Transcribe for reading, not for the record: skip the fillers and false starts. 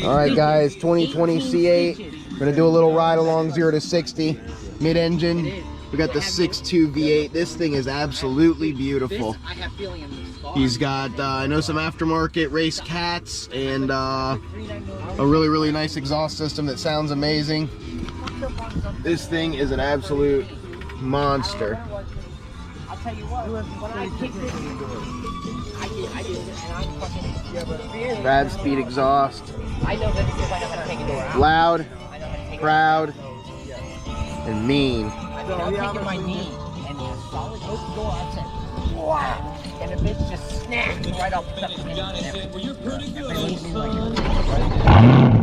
All right, guys, 2020 C8. We're gonna do a little ride along 0 to 60, mid-engine. We got the 6.2 V8. This thing is absolutely beautiful. He's got, I know, some aftermarket race cats and a really nice exhaust system that sounds amazing. This thing is an absolute monster. I'll tell you what, when I kicked it, I did, and I'm fucking FabSpeed exhaust. I know that because I know how to take a door out. Loud, proud, and mean. I'm taking my knee and the solid open door, I said, wow! And the bitch just snapped right off the top of the